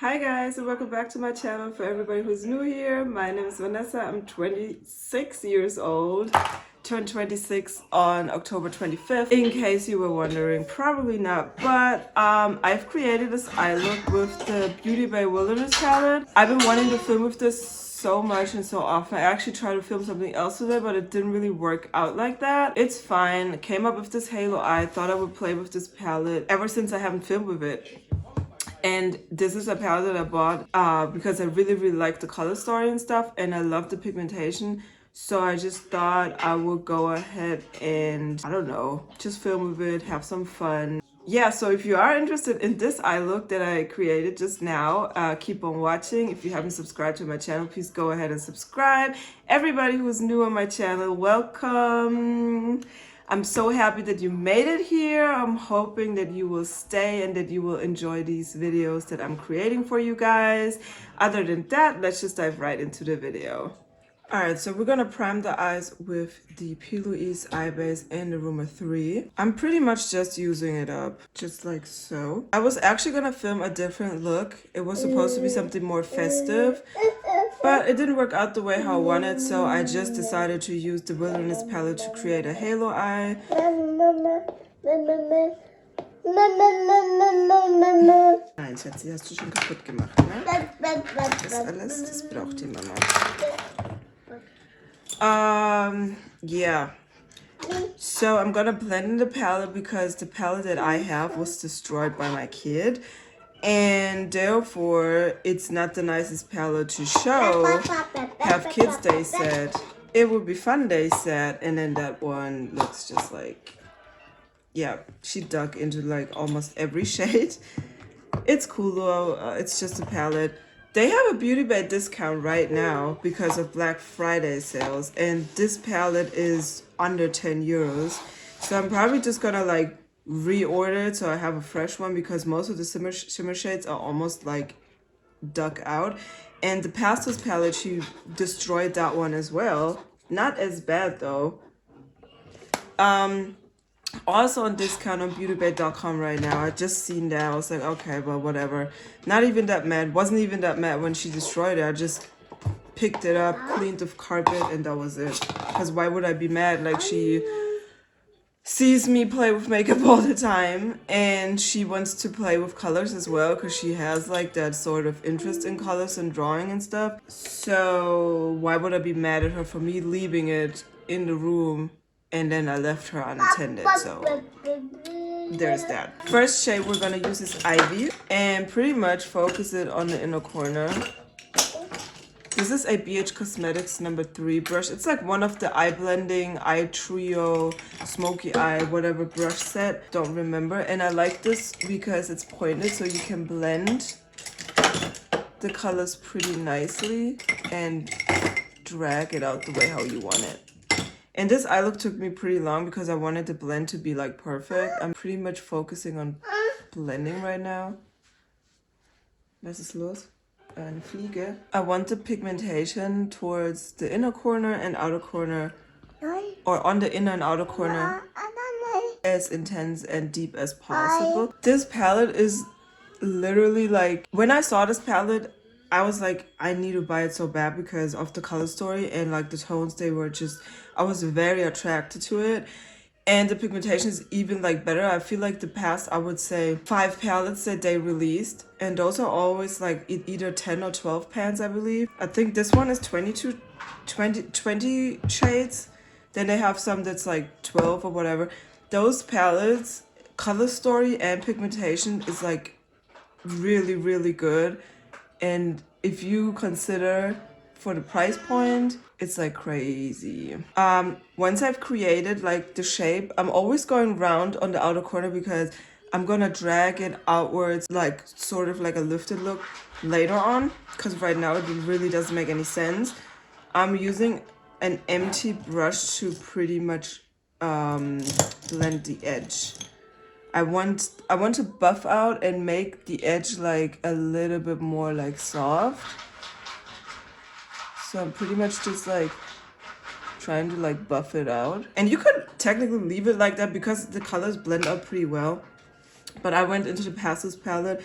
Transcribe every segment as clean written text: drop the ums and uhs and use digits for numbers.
Hi guys, and welcome back to my channel. For everybody who's new here, my name is Vanessa. I'm 26 years old, turned 26 on October 25th. In case you were wondering, probably not, but I've created this eye look with the Beauty Bay Wilderness palette. I've been wanting to film with this so much and so often. I actually tried to film something else today, but it didn't really work out like that. It's fine. Came up with this halo eye. Thought I would play with this palette ever since I haven't filmed with it. And this is a palette that I bought because I really like the color story and stuff, and I love the pigmentation. So I just thought I would go ahead and, I don't know, just film with it, have some fun. Yeah, so if you are interested in this eye look that I created just now, keep on watching. If you haven't subscribed to my channel, please go ahead and subscribe. Everybody who's new on my channel, welcome. I'm so happy that you made it here. I'm hoping that you will stay and that you will enjoy these videos that I'm creating for you guys. Other than that, let's just dive right into the video. Alright, so we're gonna prime the eyes with the P. Louise eye base in the Rumor 3. I'm pretty much just using it up, just like so. I was actually gonna film a different look. It was supposed to be something more festive, but it didn't work out the way how I wanted, so I just decided to use the Wilderness palette to create a halo eye. Nein, Schatzi, hast du schon kaputt gemacht, ne? Das alles, das braucht die Mama. Yeah. So I'm gonna blend in the palette because the palette that I have was destroyed by my kid. And therefore, it's not the nicest palette to show. Have kids, they said. It would be fun, they said. And then that one looks just like, yeah, she dug into like almost every shade. It's cool though. It's just a palette. They have a Beauty Bay discount right now because of Black Friday sales. And this palette is under 10 euros. So I'm probably just gonna like reorder it so I have a fresh one because most of the shimmer shades are almost like dug out. And the Pastels palette, she destroyed that one as well. Not as bad though. Also on discount on beautybay.com right now. I just seen that. I was like, okay, well, whatever. Not even that mad. Wasn't even that mad when she destroyed it. I just picked it up, cleaned the carpet, and that was it. Because why would I be mad? Like, she sees me play with makeup all the time, and she wants to play with colors as well because she has like that sort of interest in colors and drawing and stuff. So why would I be mad at her for me leaving it in the room? And then I left her unattended, so there's that. First shade we're gonna use is Ivy and pretty much focus it on the inner corner. This is a BH Cosmetics number 3 brush. It's like one of the eye blending, eye trio, smoky eye, whatever brush set. Don't remember. And I like this because it's pointed so you can blend the colors pretty nicely and drag it out the way how you want it. And this eye look took me pretty long because I wanted the blend to be like perfect. I'm pretty much focusing on blending right now. Was ist los? Eine Fliege. I want the pigmentation towards the inner corner and outer corner, or on the inner and outer corner, as intense and deep as possible. This palette is literally like, when I saw this palette, I was like, I need to buy it so bad because of the color story and like the tones. They were just, I was very attracted to it. And the pigmentation is even like better. I feel like the past, I would say 5 palettes that they released, and those are always like either 10 or 12 pans, I believe. I think this one is 20 shades. Then they have some that's like 12 or whatever. Those palettes, color story and pigmentation is like really good. And if you consider for the price point, it's like crazy. Once I've created like the shape, I'm always going round on the outer corner because I'm gonna drag it outwards, like sort of like a lifted look later on, because right now it really doesn't make any sense. I'm using an empty brush to pretty much blend the edge. I want to buff out and make the edge like a little bit more like soft. So I'm pretty much just like trying to like buff it out. And you could technically leave it like that because the colors blend out pretty well. But I went into the Pastels palette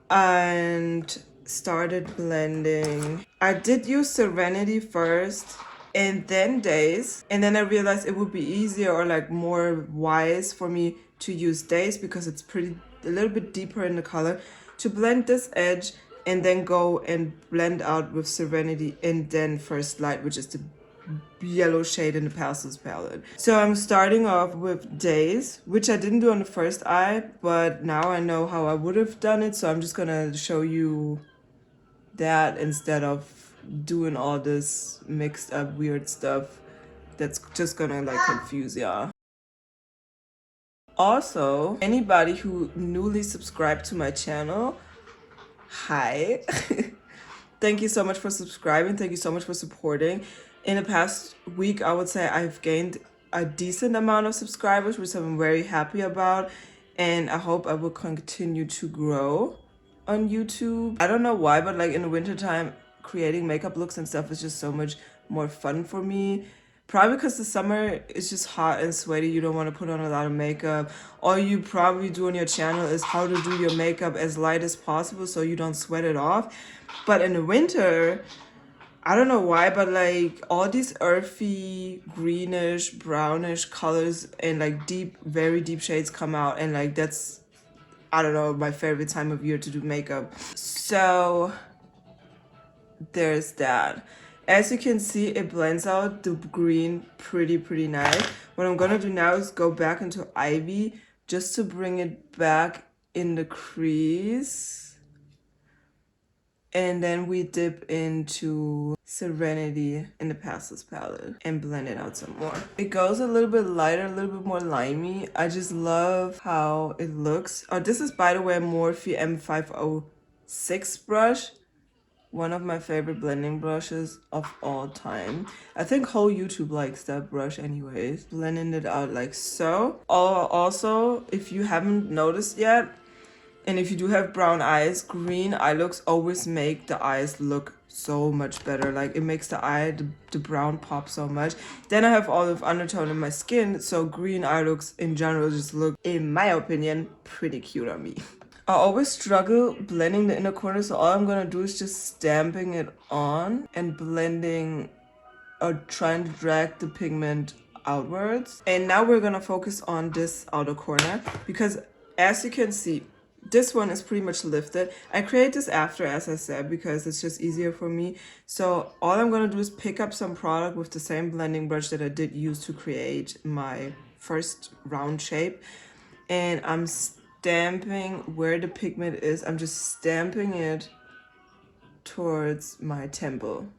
and started blending. I did use Serenity first and then Days, and then I realized it would be easier or like more wise for me to use Days because it's a little bit deeper in the color, to blend this edge and then go and blend out with Serenity and then First Light, which is the yellow shade in the Pastels palette. So I'm starting off with Days, which I didn't do on the first eye, but now I know how I would have done it, so I'm just gonna show you that instead of doing all this mixed up weird stuff that's just gonna like confuse y'all. Also, anybody who newly subscribed to my channel, hi. Thank you so much for subscribing. Thank you so much for supporting. In the past week, I would say I've gained a decent amount of subscribers, which I'm very happy about. And I hope I will continue to grow on YouTube. I don't know why, but like in the wintertime, creating makeup looks and stuff is just so much more fun for me. Probably because the summer is just hot and sweaty. You don't want to put on a lot of makeup. All you probably do on your channel is how to do your makeup as light as possible so you don't sweat it off. But in the winter, I don't know why, but like all these earthy, greenish, brownish colors and like deep, very deep shades come out. And like that's, I don't know, my favorite time of year to do makeup. So there's that. As you can see, it blends out the green pretty nice. What I'm gonna do now is go back into Ivy just to bring it back in the crease. And then we dip into Serenity in the Pastels palette and blend it out some more. It goes a little bit lighter, a little bit more limey. I just love how it looks. Oh, this is, by the way, a Morphe M506 brush. One of my favorite blending brushes of all time. I think whole YouTube likes that brush anyways. Blending it out like so. Also, if you haven't noticed yet, and if you do have brown eyes, green eye looks always make the eyes look so much better. Like it makes the brown pop so much. Then I have olive undertone in my skin, so green eye looks in general just look, in my opinion, pretty cute on me. I always struggle blending the inner corner, so all I'm gonna do is just stamping it on and blending or trying to drag the pigment outwards. And now we're gonna focus on this outer corner because as you can see, this one is pretty much lifted. I create this after, as I said, because it's just easier for me. So all I'm gonna do is pick up some product with the same blending brush that I did use to create my first round shape. And I'm stamping where the pigment is. I'm just stamping it towards my temple.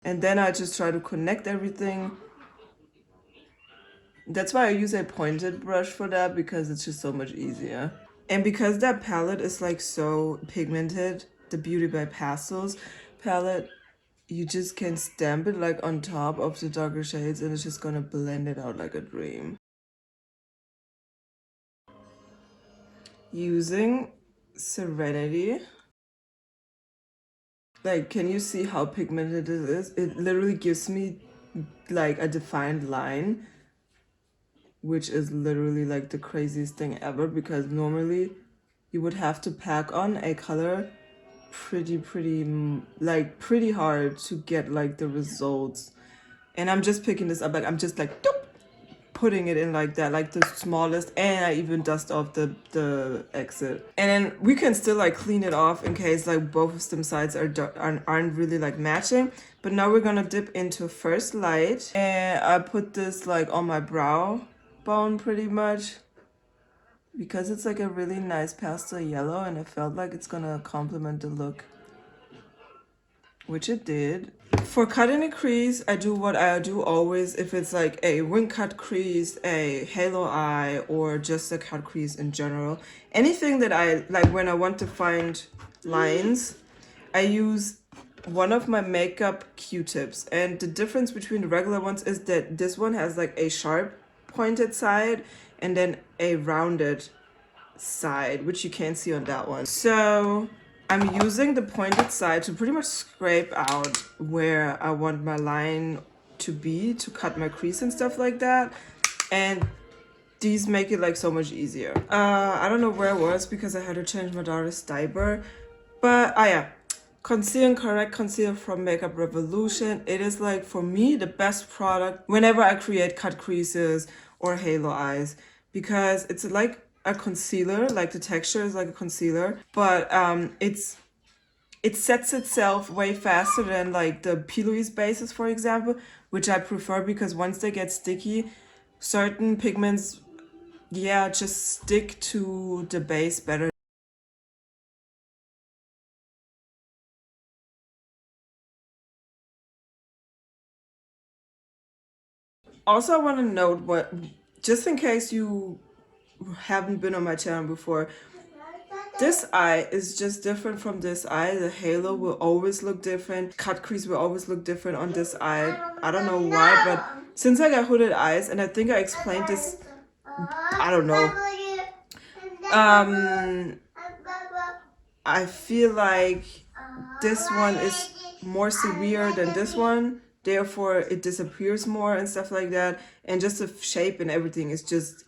And then I just try to connect everything. That's why I use a pointed brush for that, because it's just so much easier. And because that palette is like so pigmented, the Beauty by Pastels palette, you just can stamp it like on top of the darker shades and it's just gonna blend it out like a dream. Using Serenity. Like, can you see how pigmented it is? It literally gives me like a defined line, which is literally like the craziest thing ever, because normally you would have to pack on a color pretty hard to get like the results. And I'm just picking this up, like I'm just like doop, putting it in like that, like the smallest, and I even dust off the exit. And then we can still like clean it off in case like both of them sides aren't really like matching. But now we're gonna dip into First Light, and I put this like on my brow bone pretty much because it's like a really nice pastel yellow and it felt like it's gonna complement the look, which it did. For cutting a crease, I do what I do always. If it's like a wing cut crease, a halo eye, or just a cut crease in general, anything that I like when I want to find lines, I use one of my makeup Q-tips. And the difference between the regular ones is that this one has like a sharp pointed side and then a rounded side, which you can't see on that one. So I'm using the pointed side to pretty much scrape out where I want my line to be to cut my crease and stuff like that. And these make it like so much easier. I don't know where I was because I had to change my daughter's diaper. But yeah, Conceal and Correct Concealer from Makeup Revolution. It is like, for me, the best product whenever I create cut creases or halo eyes, because it's like a concealer, like the texture is like a concealer, but it sets itself way faster than like the P. Louise bases, for example, which I prefer because once they get sticky, certain pigments, yeah, just stick to the base better. Also, I want to note, what, just in case you haven't been on my channel before, this eye is just different from this eye. The halo will always look different. Cut crease will always look different on this eye. I don't know why, but since I got hooded eyes, and I think I explained this, I don't know. I feel like this one is more severe than this one. Therefore, it disappears more and stuff like that. And just the shape and everything is just,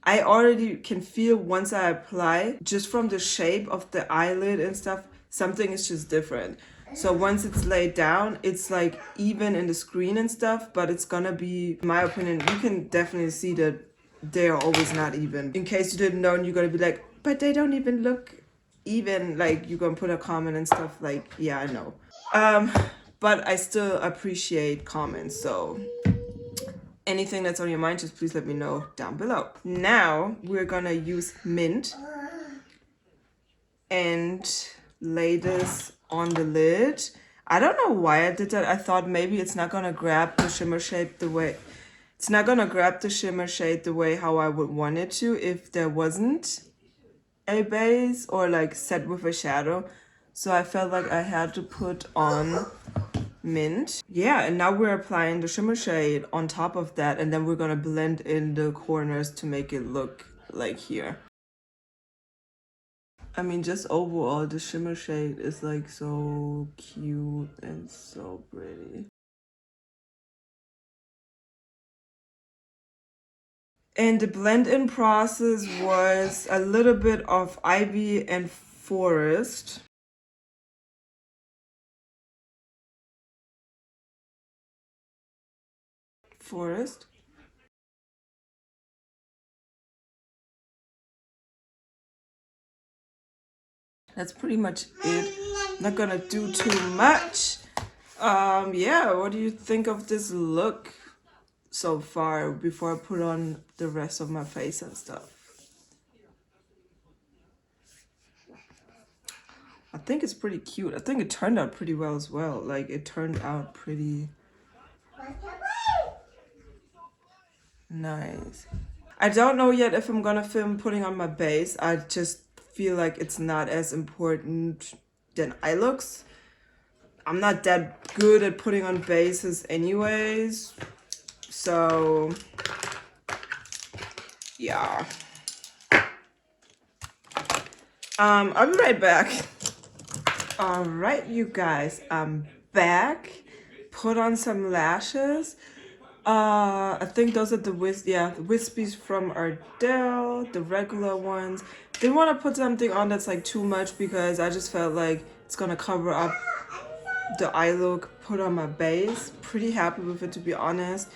I already can feel once I apply, just from the shape of the eyelid and stuff, something is just different. So once it's laid down, it's like even in the screen and stuff, but it's gonna be, in my opinion, you can definitely see that they're always not even. In case you didn't know, and you're gonna be like, but they don't even look even, like you're gonna put a comment and stuff, like, yeah, I know. But I still appreciate comments, so anything that's on your mind, just please let me know down below. Now we're gonna use Mint and lay this on the lid. I don't know why I did that. I thought maybe it's not gonna grab the shimmer shape the way, it's not gonna grab the shimmer shade the way how I would want it to if there wasn't a base or like set with a shadow. So I felt like I had to put on Mint. Yeah, and now we're applying the shimmer shade on top of that, and then we're gonna blend in the corners to make it look like here. I mean, just overall, the shimmer shade is like so cute and so pretty. And the blend-in process was a little bit of Ivy and Forest. That's pretty much it. Not gonna do too much. Yeah, what do you think of this look so far before I put on the rest of my face and stuff? I think it's pretty cute. I think it turned out pretty well as well. Like, it turned out pretty nice. I don't know yet if I'm gonna film putting on my base. I just feel like it's not as important than eye looks. I'm not that good at putting on bases anyways. So yeah. I'll be right back. All right, you guys, I'm back. Put on some lashes. I think those are the the wispies from Ardell, the regular ones. Didn't want to put something on that's like too much because I just felt like it's gonna cover up the eye look. Put on my base. Pretty happy with it, to be honest.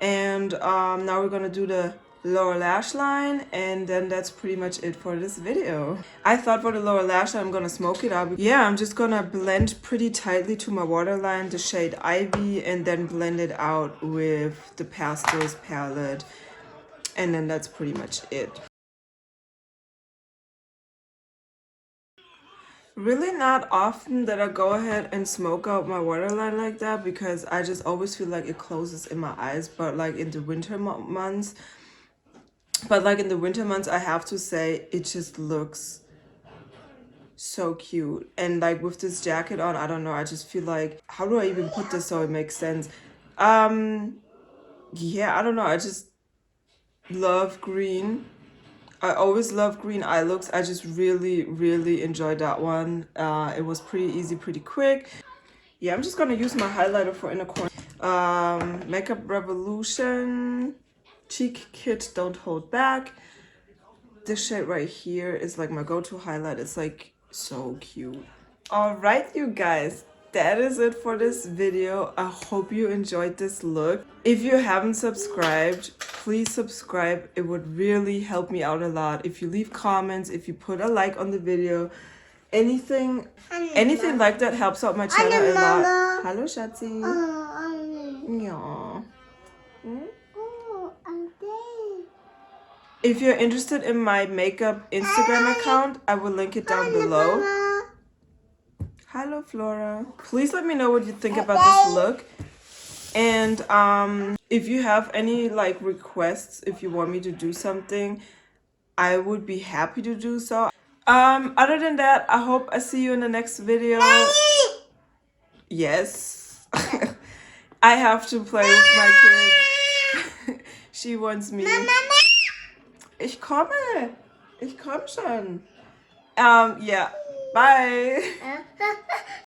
And now we're gonna do the lower lash line, and then that's pretty much it for this video. I thought for the lower lash line I'm gonna smoke it up. Yeah, I'm just gonna blend pretty tightly to my waterline the shade Ivy, and then blend it out with the Pastels palette, and then that's pretty much it. Really not often that I go ahead and smoke out my waterline like that, because I just always feel like it closes in my eyes. But like in the winter months, I have to say it just looks so cute. And like with this jacket on, I don't know, I just feel like, how do I even put this so it makes sense? Yeah, I don't know, I just love green. I always love green eye looks. I just really enjoyed that one. It was pretty easy, pretty quick. Yeah, I'm just gonna use my highlighter for inner corner. Makeup Revolution Cheek Kit Don't Hold Back. This shade right here is like my go-to highlight. It's like so cute. All right, you guys, that is it for this video. I hope you enjoyed this look. If you haven't subscribed, please subscribe. It would really help me out a lot. If you leave comments, if you put a like on the video, anything like that helps out my channel a lot. Hello, Shatsi. Yeah. If you're interested in my makeup Instagram account, I will link it down below. Hello, Flora. Please let me know what you think about this look. And if you have any like requests, if you want me to do something, I would be happy to do so. Other than that, I hope I see you in the next video. Yes. I have to play with my kid. She wants me. Ich komme. Ich komme schon. Yeah. Bye.